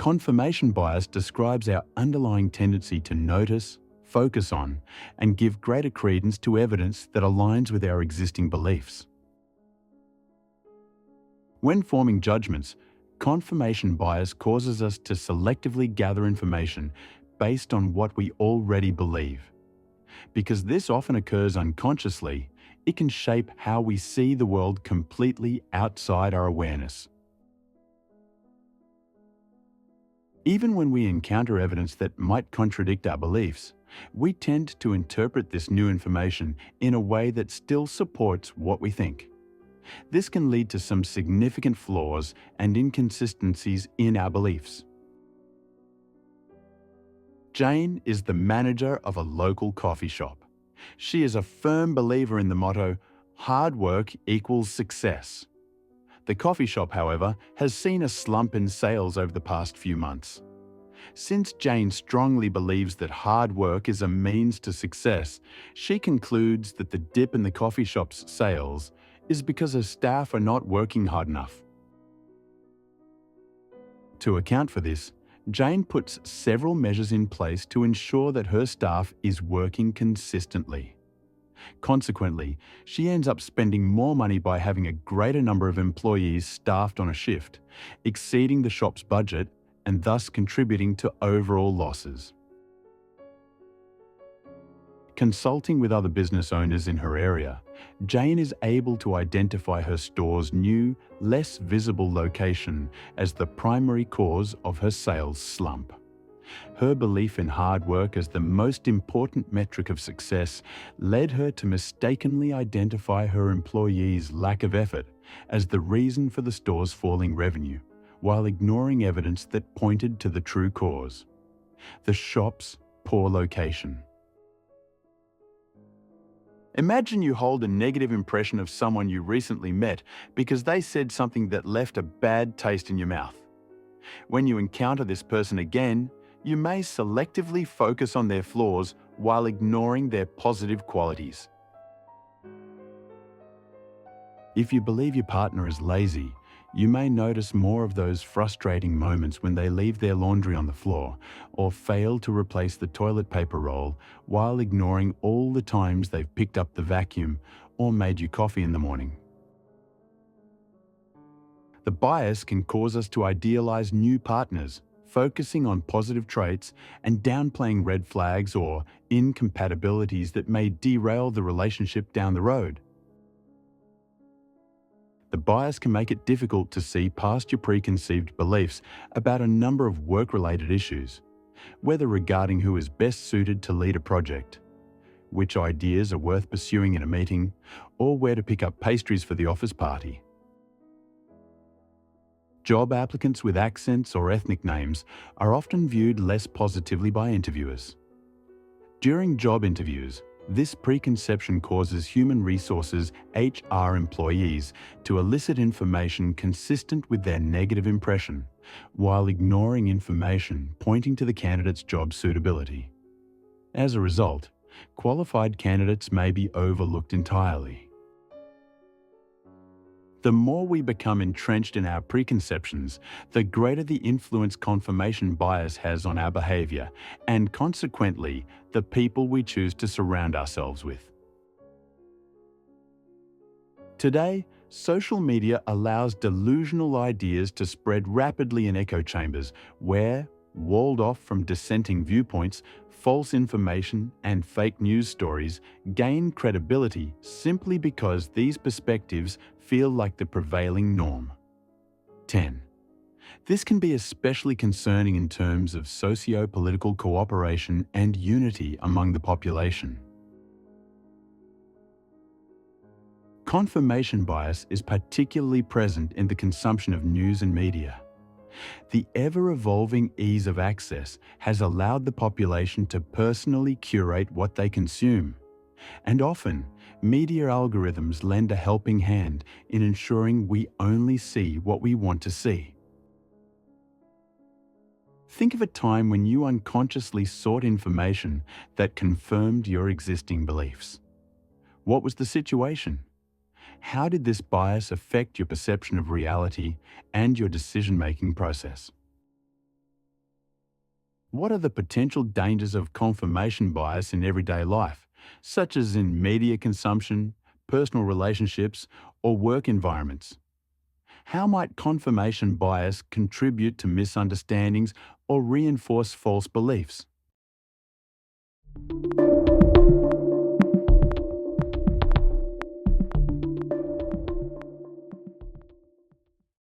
Confirmation bias describes our underlying tendency to notice, focus on, and give greater credence to evidence that aligns with our existing beliefs. When forming judgments, confirmation bias causes us to selectively gather information based on what we already believe. Because this often occurs unconsciously, it can shape how we see the world completely outside our awareness. Even when we encounter evidence that might contradict our beliefs, we tend to interpret this new information in a way that still supports what we think. This can lead to some significant flaws and inconsistencies in our beliefs. Jane is the manager of a local coffee shop. She is a firm believer in the motto, "Hard work equals success." The coffee shop, however, has seen a slump in sales over the past few months. Since Jane strongly believes that hard work is a means to success, she concludes that the dip in the coffee shop's sales is because her staff are not working hard enough. To account for this, Jane puts several measures in place to ensure that her staff is working consistently. Consequently, she ends up spending more money by having a greater number of employees staffed on a shift, exceeding the shop's budget and thus contributing to overall losses. Consulting with other business owners in her area, Jane is able to identify her store's new, less visible location as the primary cause of her sales slump. Her belief in hard work as the most important metric of success led her to mistakenly identify her employees' lack of effort as the reason for the store's falling revenue, while ignoring evidence that pointed to the true cause: the shop's poor location. Imagine you hold a negative impression of someone you recently met because they said something that left a bad taste in your mouth. When you encounter this person again, you may selectively focus on their flaws while ignoring their positive qualities. If you believe your partner is lazy, you may notice more of those frustrating moments when they leave their laundry on the floor or fail to replace the toilet paper roll while ignoring all the times they've picked up the vacuum or made you coffee in the morning. The bias can cause us to idealize new partners, focusing on positive traits and downplaying red flags or incompatibilities that may derail the relationship down the road. The bias can make it difficult to see past your preconceived beliefs about a number of work-related issues, whether regarding who is best suited to lead a project, which ideas are worth pursuing in a meeting, or where to pick up pastries for the office party. Job applicants with accents or ethnic names are often viewed less positively by interviewers. During job interviews, this preconception causes human resources HR employees to elicit information consistent with their negative impression, while ignoring information pointing to the candidate's job suitability. As a result, qualified candidates may be overlooked entirely. The more we become entrenched in our preconceptions, the greater the influence confirmation bias has on our behavior and, consequently, the people we choose to surround ourselves with. Today, social media allows delusional ideas to spread rapidly in echo chambers where, walled off from dissenting viewpoints, false information and fake news stories gain credibility simply because these perspectives feel like the prevailing norm. 10. This can be especially concerning in terms of socio-political cooperation and unity among the population. Confirmation bias is particularly present in the consumption of news and media. The ever-evolving ease of access has allowed the population to personally curate what they consume, and often, media algorithms lend a helping hand in ensuring we only see what we want to see. Think of a time when you unconsciously sought information that confirmed your existing beliefs. What was the situation? How did this bias affect your perception of reality and your decision-making process? What are the potential dangers of confirmation bias in everyday life, such as in media consumption, personal relationships, or work environments? How might confirmation bias contribute to misunderstandings or reinforce false beliefs?